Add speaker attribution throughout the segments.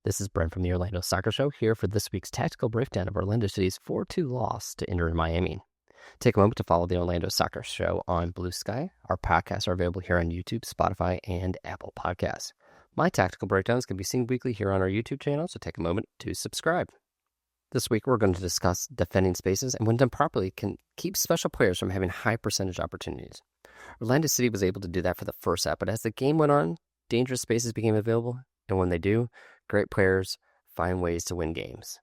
Speaker 1: This is Brent from the Orlando Soccer Show here for this week's tactical breakdown of Orlando City's 4-2 loss to Inter Miami. Take a moment to follow the Orlando Soccer Show on Blue Sky. Our podcasts are available here on YouTube, Spotify, and Apple Podcasts. My tactical breakdowns can be seen weekly here on our YouTube channel, so take a moment to subscribe. This week, we're going to discuss defending spaces and when done properly can keep special players from having high percentage opportunities. Orlando City was able to do that for the first half, but as the game went on, dangerous spaces became available, and when they do, great players find ways to win games.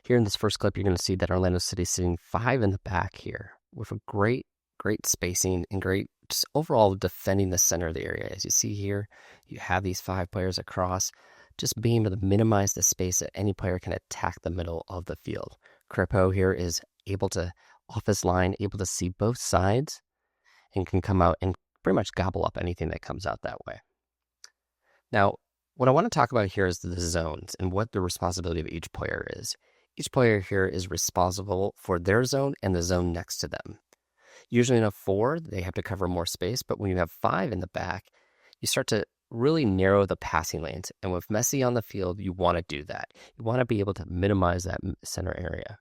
Speaker 1: Here in this first clip, you're going to see that Orlando City is sitting 5 in the back here with a great spacing and great just overall defending the center of the area. As you see here, you have these 5 players across, just being able to minimize the space that any player can attack the middle of the field. Crepeau here is able to, off his line, able to see both sides and can come out and pretty much gobble up anything that comes out that way. Now, what I want to talk about here is the zones and what the responsibility of each player is. Each player here is responsible for their zone and the zone next to them. Usually in a 4, they have to cover more space, but when you have 5 in the back, you start to really narrow the passing lanes. And with Messi on the field, you want to do that. You want to be able to minimize that center area.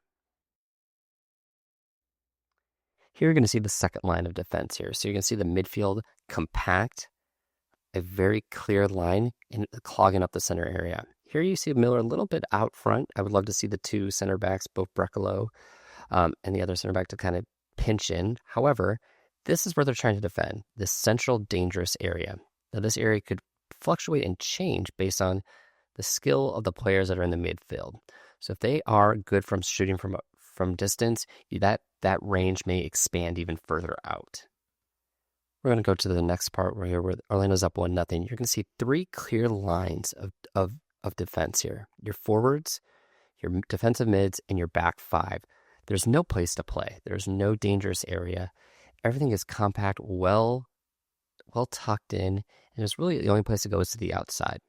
Speaker 1: Here you're going to see the second line of defense here. So you're going to see the midfield compact, a very clear line, and clogging up the center area. Here you see Miller a little bit out front. I would love to see the 2 center backs, both Brecalo and the other center back, to kind of pinch in. However, this is where they're trying to defend, this central dangerous area. Now, this area could fluctuate and change based on the skill of the players that are in the midfield. So if they are good from shooting from distance, that range may expand even further out. We're going to go to the next part where Orlando's up 1-0. You're going to see 3 clear lines of defense here. Your forwards, your defensive mids, and your back 5. There's no place to play. There's no dangerous area. Everything is compact, well tucked in, and it's really the only place to go is to the outside.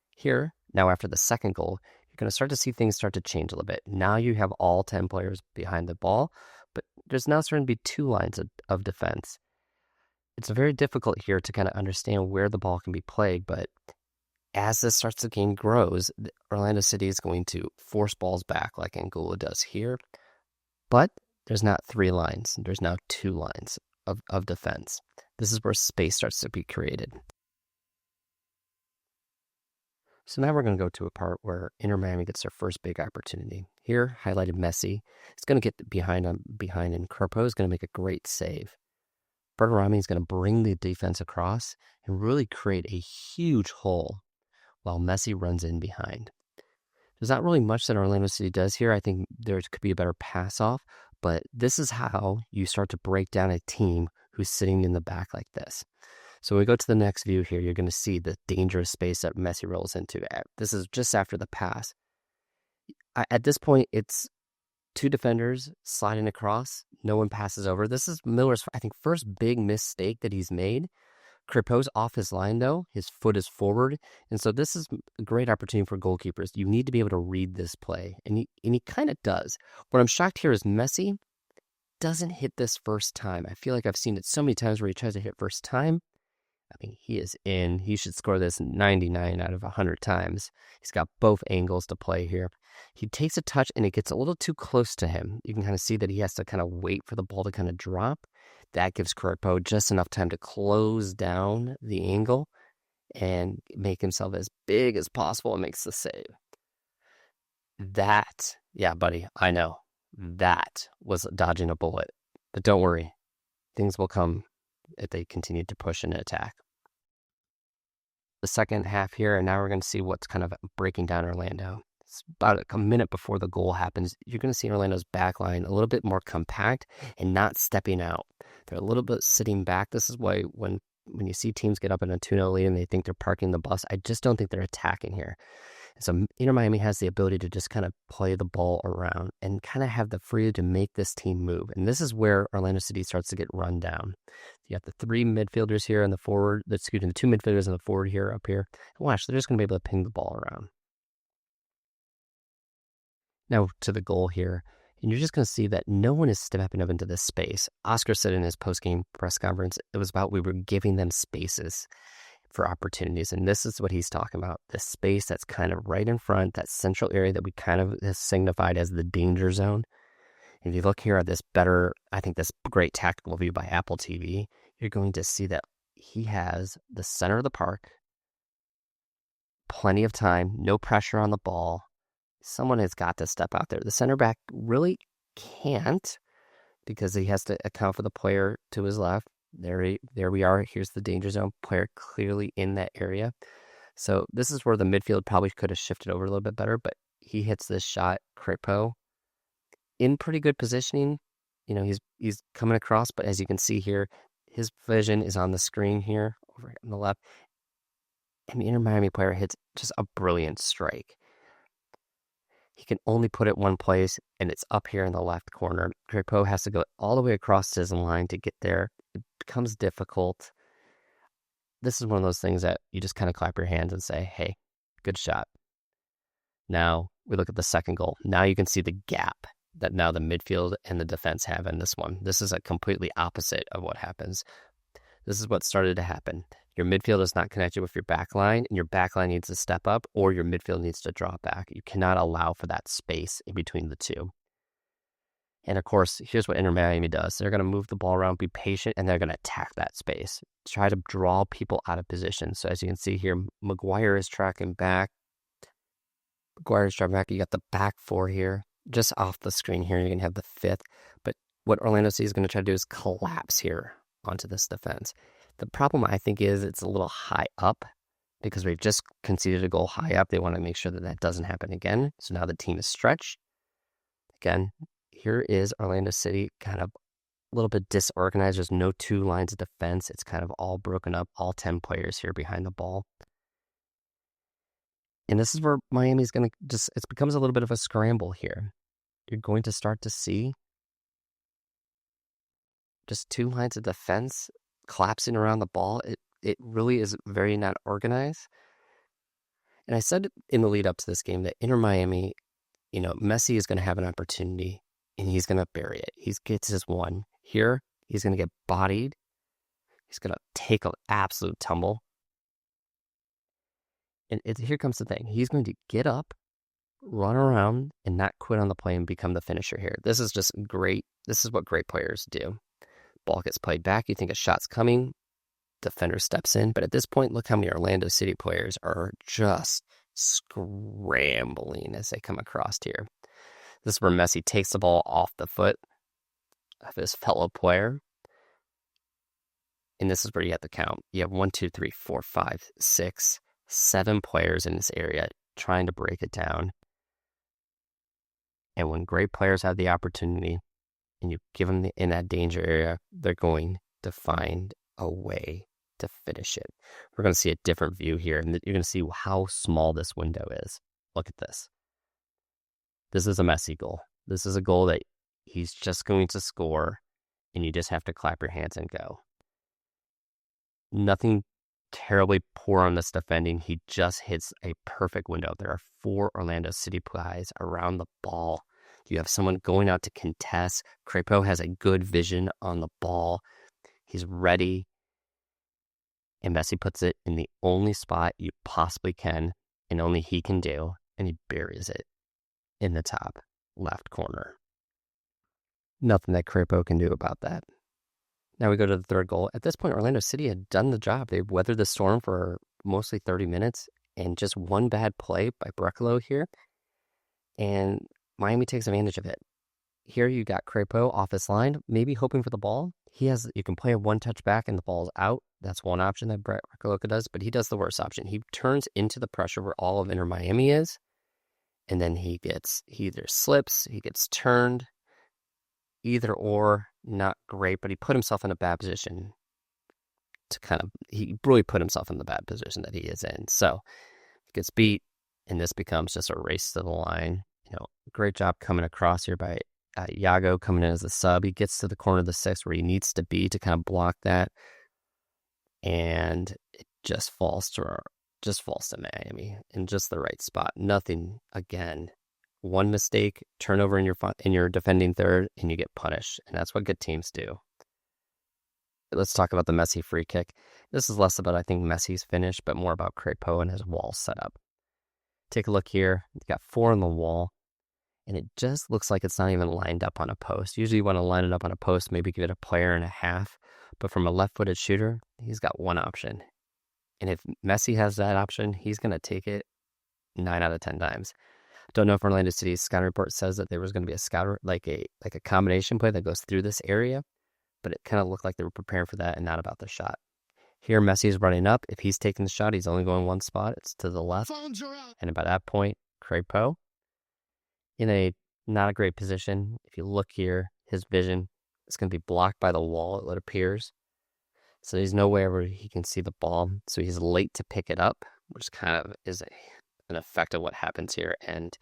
Speaker 1: Here, now after the second goal, you're going to start to see things start to change a little bit. Now you have all 10 players behind the ball, but there's now starting to be 2 lines of defense. It's very difficult here to kind of understand where the ball can be played, but as the game grows, Orlando City is going to force balls back like Angola does here, but there's not 3 lines. There's now 2 lines of defense. This is where space starts to be created. So now we're going to go to a part where Inter Miami gets their first big opportunity. Here, highlighted Messi. He's going to get behind, and Crepeau is going to make a great save. Bergerami is going to bring the defense across and really create a huge hole while Messi runs in behind. There's not really much that Orlando City does here. I think there could be a better pass off, but this is how you start to break down a team who's sitting in the back like this. So when we go to the next view here, you're going to see the dangerous space that Messi rolls into. This is just after the pass. At this point, it's 2 defenders sliding across. No one passes over. This is Miller's, I think, first big mistake that he's made. Crepeau's off his line, though. His foot is forward. And so this is a great opportunity for goalkeepers. You need to be able to read this play. And he kind of does. What I'm shocked here is Messi doesn't hit this first time. I feel like I've seen it so many times where he tries to hit first time. I mean, he is in. He should score this 99 out of 100 times. He's got both angles to play here. He takes a touch and it gets a little too close to him. You can kind of see that he has to kind of wait for the ball to kind of drop. That gives Crepeau just enough time to close down the angle and make himself as big as possible and makes the save. That, yeah, buddy, I know. That was dodging a bullet. But don't worry. Things will come if they continue to push and attack. The second half here, and now we're going to see what's kind of breaking down Orlando. It's about a minute before the goal happens. You're going to see Orlando's back line a little bit more compact and not stepping out. They're a little bit sitting back. This is why when you see teams get up in a 2-0 lead and they think they're parking the bus, I just don't think they're attacking here. So Inter Miami has the ability to just kind of play the ball around and kind of have the freedom to make this team move. And this is where Orlando City starts to get run down. You have the 3 midfielders here and the 2 midfielders and the forward here up here. And watch, they're just going to be able to ping the ball around. Now to the goal here. And you're just going to see that no one is stepping up into this space. Oscar said in his post-game press conference, it was about we were giving them spaces. for opportunities. And this is what he's talking about. The space that's kind of right in front, that central area that we kind of have signified as the danger zone. If you look here at this I think this great tactical view by Apple TV, you're going to see that he has the center of the park, plenty of time, no pressure on the ball. Someone has got to step out there. The center back really can't because he has to account for the player to his left. There we are. Here's the danger zone. Player clearly in that area. So this is where the midfield probably could have shifted over a little bit better, but he hits this shot, Kripo, in pretty good positioning. He's coming across, but as you can see here, his vision is on the screen here over on the left. And the Inter Miami player hits just a brilliant strike. He can only put it one place, and it's up here in the left corner. Kripo has to go all the way across his line to get there. It becomes difficult. This is one of those things that you just kind of clap your hands and say, hey, good shot. Now we look at the second goal. Now you can see the gap that now the midfield and the defense have in this one. This is a completely opposite of what happens. This is what started to happen. Your midfield is not connected with your back line, and your back line needs to step up, or your midfield needs to drop back. You cannot allow for that space in between the two. And of course, here's what Inter Miami does. They're going to move the ball around, be patient, and they're going to attack that space. Try to draw people out of position. So as you can see here, Maguire is tracking back. You got the back four here. Just off the screen here, you're going to have the fifth. But what Orlando City is going to try to do is collapse here onto this defense. The problem, I think, is it's a little high up because we've just conceded a goal high up. They want to make sure that that doesn't happen again. So now the team is stretched. Again, here is Orlando City kind of a little bit disorganized. There's no two lines of defense. It's kind of all broken up, all 10 players here behind the ball. And this is where Miami's going to it becomes a little bit of a scramble here. You're going to start to see just two lines of defense collapsing around the ball. It really is very not organized. And I said in the lead up to this game that Inter Miami, Messi is going to have an opportunity and he's going to bury it. He gets his one. Here, he's going to get bodied. He's going to take an absolute tumble. And here comes the thing. He's going to get up, run around, and not quit on the play and become the finisher here. This is just great. This is what great players do. Ball gets played back. You think a shot's coming. Defender steps in. But at this point, look how many Orlando City players are just scrambling as they come across here. This is where Messi takes the ball off the foot of his fellow player. And this is where you have to count. You have 1, 2, 3, 4, 5, 6, 7 players in this area trying to break it down. And when great players have the opportunity and you give them in that danger area, they're going to find a way to finish it. We're going to see a different view here, and you're going to see how small this window is. Look at this. This is a Messi goal. This is a goal that he's just going to score, and you just have to clap your hands and go. Nothing terribly poor on this defending. He just hits a perfect window. There are 4 Orlando City players around the ball. You have someone going out to contest. Kripo has a good vision on the ball. He's ready. And Messi puts it in the only spot you possibly can and only he can do. And he buries it in the top left corner. Nothing that Kripo can do about that. Now we go to the third goal. At this point, Orlando City had done the job. They've weathered the storm for mostly 30 minutes and just one bad play by Brecalo here. And Miami takes advantage of it. Here you got Kripo off his line, maybe hoping for the ball. You can play a one-touch back and the ball's out. That's one option that Brecalo does, but he does the worst option. He turns into the pressure where all of Inter Miami is, and then he either slips, he gets turned, either or, not great, but he put himself in a bad position he really put himself in the bad position that he is in. So he gets beat, and this becomes just a race to the line. Great job coming across here by Iago coming in as a sub. He gets to the corner of the 6 where he needs to be to kind of block that, and it just falls to Miami in just the right spot. Nothing, again, one mistake, turnover in your defending third, and you get punished. And that's what good teams do. let's talk about the Messi free kick. This is less about, I think, Messi's finish, but more about Crépeau and his wall setup. Take a look here. You've got 4 on the wall, and it just looks like it's not even lined up on a post. Usually you want to line it up on a post, maybe give it a player and a half. But from a left-footed shooter, he's got one option. And if Messi has that option, he's going to take it 9 out of 10 times. Don't know if Orlando City's scouting report says that there was going to be a scouter, like a combination play that goes through this area, but it kind of looked like they were preparing for that and not about the shot. Here, Messi is running up. If he's taking the shot, he's only going one spot. It's to the left. And by that point, Crépeau in a not a great position. If you look here, his vision is going to be blocked by the wall, it appears. So there's nowhere where he can see the ball. So he's late to pick it up, which kind of is an effect of what happens here. And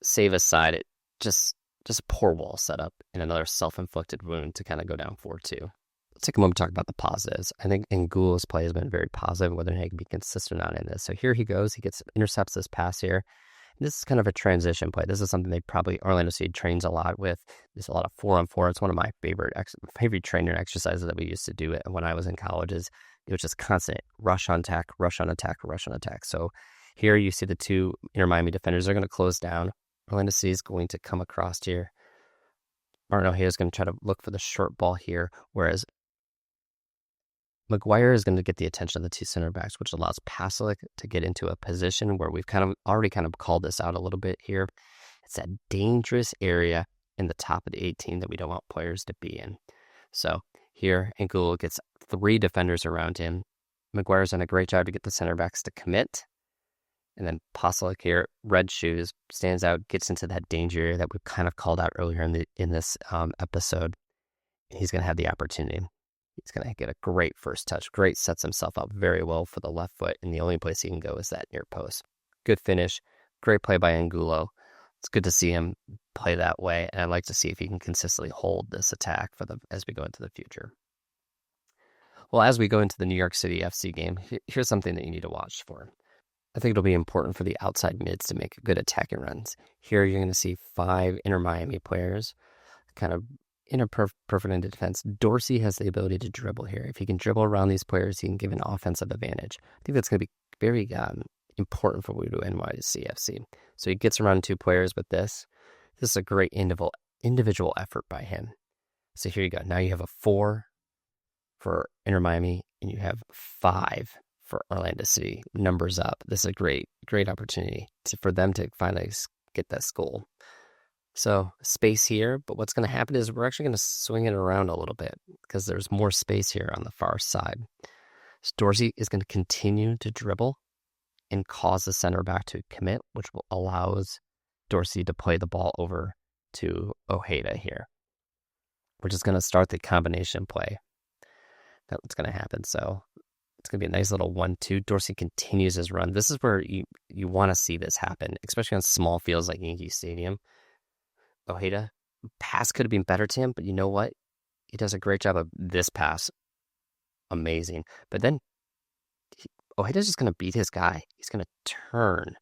Speaker 1: save aside, it just a poor wall setup and another self-inflicted wound to kind of go down 4-2. Let's take a moment to talk about the positives. I think N'Goulo's play has been very positive, whether or not he can be consistent or not in this. So here he goes. He intercepts this pass here. This is kind of a transition play. This is something they probably, Orlando City trains a lot with. There's a lot of 4-on-4. It's one of my favorite trainer exercises that we used to do it when I was in college. It was just constant rush on attack, rush on attack, rush on attack. So here you see the 2 Inter Miami defenders are going to close down. Orlando City is going to come across here. Martin Ojeda is going to try to look for the short ball here, whereas Maguire is going to get the attention of the 2 center backs, which allows Pasalic to get into a position where we've already called this out a little bit here. It's that dangerous area in the top of the 18 that we don't want players to be in. So here, N'Goulo gets 3 defenders around him. Maguire's done a great job to get the center backs to commit. And then Pasalic here, red shoes, stands out, gets into that danger area that we've kind of called out earlier in this episode. He's going to have the opportunity. He's going to get a great first touch. Sets himself up very well for the left foot, and the only place he can go is that near post. Good finish. Great play by N'Goulo. It's good to see him play that way, and I'd like to see if he can consistently hold this attack as we go into the future. Well, as we go into the New York City FC game, here's something that you need to watch for. I think it'll be important for the outside mids to make good attacking runs. Here you're going to see 5 Inter Miami players kind of in a perfect end of defense. Dorsey has the ability to dribble here. If he can dribble around these players, he can give an offensive advantage. I think that's going to be very important for NYCFC. So he gets around 2 players with this. This is a great individual effort by him. So here you go. Now you have a 4 for Inter Miami, and you have 5 for Orlando City. Numbers up. This is a great opportunity for them to finally get this goal. So space here, but what's going to happen is we're actually going to swing it around a little bit because there's more space here on the far side. So Dorsey is going to continue to dribble and cause the center back to commit, which allows Dorsey to play the ball over to Ojeda here. We're just going to start the combination play. That's going to happen. So it's going to be a nice little 1-2. Dorsey continues his run. This is where you want to see this happen, especially on small fields like Yankee Stadium. Ojeda, pass could have been better to him, but you know what? He does a great job of this pass. Amazing. But then Ojeda's just going to beat his guy. He's going to turn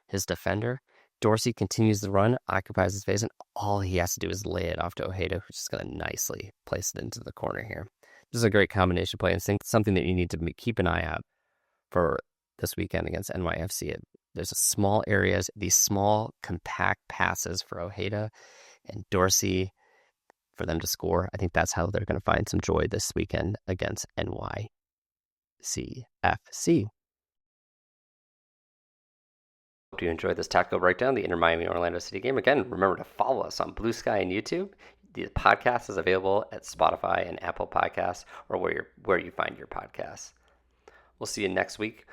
Speaker 1: his defender. Dorsey continues the run, occupies his face, and all he has to do is lay it off to Ojeda, who's just going to nicely place it into the corner here. This is a great combination play and something that you need to keep an eye out for this weekend against NYFC. There's small areas, these small, compact passes for Ojeda and Dorsey for them to score. I think that's how they're going to find some joy this weekend against NYCFC. Hope you enjoyed this tactical breakdown, the Inter Miami Orlando City game. Again, remember to follow us on Blue Sky and YouTube. The podcast is available at Spotify and Apple Podcasts, or where you find your podcasts. We'll see you next week,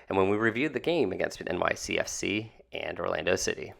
Speaker 1: and when we review the game against NYCFC and Orlando City.